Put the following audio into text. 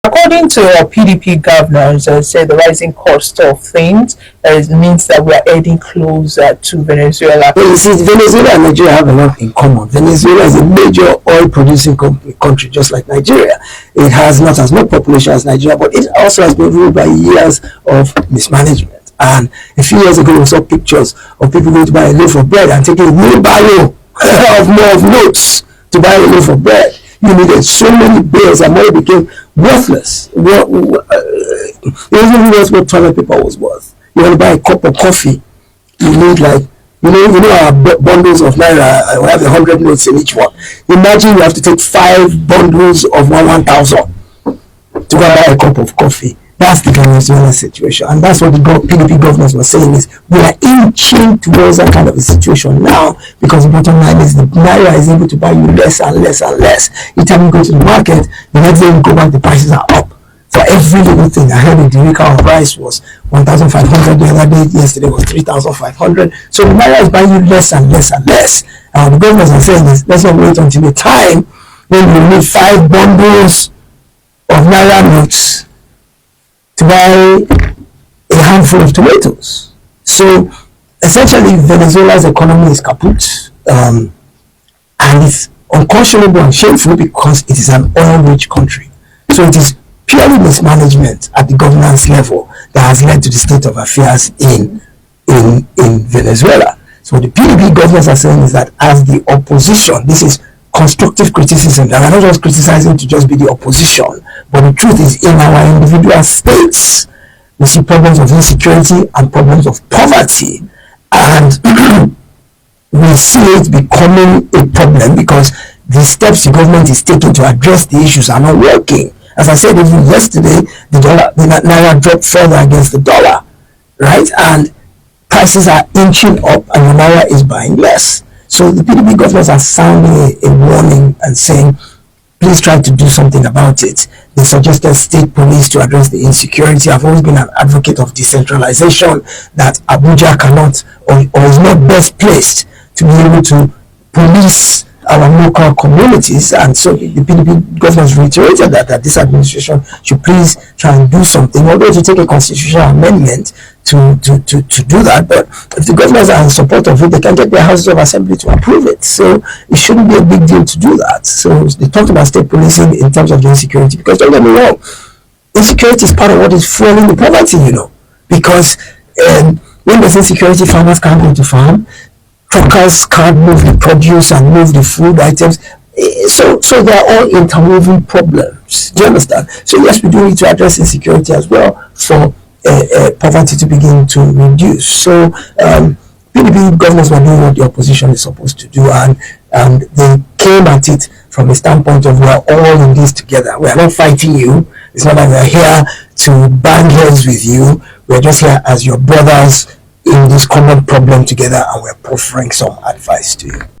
According to our PDP governors, say the rising cost of things means that we are heading closer to Venezuela. Well, you see, Venezuela and Nigeria have a lot in common. Venezuela is a major oil-producing country, just like Nigeria. It has not as much population as Nigeria, but it also has been ruled by years of mismanagement. And a few years ago, we saw pictures of people going to buy a loaf of bread and taking a wheelbarrow of notes to buy a loaf of bread. You needed so many bills and money became worthless. It wasn't even worth what toilet paper was worth. You want to buy a cup of coffee, you need like, our bundles of naira, we have 100 notes in each one. Imagine you have to take 5 bundles of 1,000 to go buy a cup of coffee. That's the Venezuela situation, and that's what the PDP governors were saying is we are inching towards that kind of a situation now, because the bottom line is the naira is able to buy you less and less and less. Each time you go to the market, the next day you go back, the prices are up for every little thing. I heard the Eureka price was 1,500 the other day. Yesterday was 3,500. So the naira is buying you less and less and less. The governors are saying is let's not wait until the time when you need 5 bundles of naira notes to buy a handful of tomatoes. So essentially Venezuela's economy is kaput, and it's unconscionable and shameful because it is an oil-rich country. So it is purely mismanagement at the governance level that has led to the state of affairs in Venezuela. So the PDP governors are saying is that as the opposition, this is constructive criticism, that we're not just criticizing to just be the opposition, but the truth is in our individual states we see problems of insecurity and problems of poverty, and we see it becoming a problem because the steps the government is taking to address the issues are not working. As I said even yesterday, the naira dropped further against the dollar, right? And prices are inching up and the naira is buying less. So the PDP governors are sounding a warning and saying, please try to do something about it. They suggested state police to address the insecurity. I've always been an advocate of decentralization, that Abuja cannot or is not best placed to be able to police our local communities, and so the PDP governors reiterated that this administration should please try and do something, although to take a constitutional amendment to do that. But if the governors are in support of it, they can get their houses of assembly to approve it. So it shouldn't be a big deal to do that. So they talked about state policing in terms of the insecurity, because don't get me wrong, insecurity is part of what is fueling the poverty, because when there's insecurity, farmers can't go to farm, truckers can't move the produce and move the food items. So they are all interwoven problems. Do you understand? So yes, we do need to address insecurity as well for poverty to begin to reduce. So PDP governors were doing what the opposition is supposed to do, and they came at it from a standpoint of we are all in this together. We are not fighting you. It's not like we are here to bang heads with you. We are just here as your brothers in this common problem together, and we're offering some advice to you.